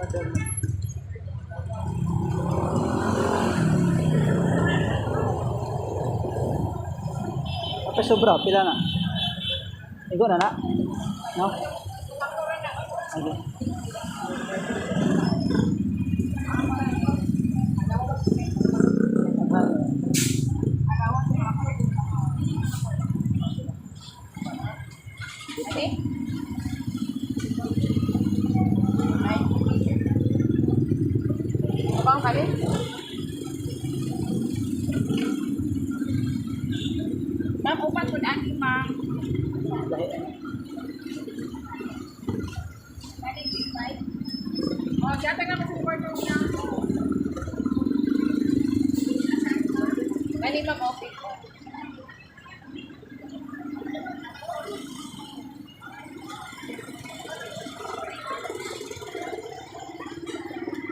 Apa sobra pila na? Igo na na? No? Okay. Bang kali? Ma'am, upat po na ani, ma'am. Oh, dati nga kasi order niya. Dali, ma'am, okay po.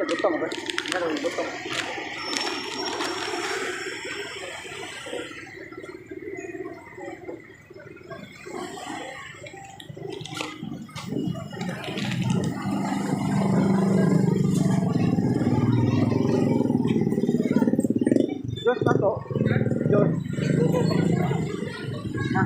Butong ba? Meron butong. Diyos na to. Diyos. Na.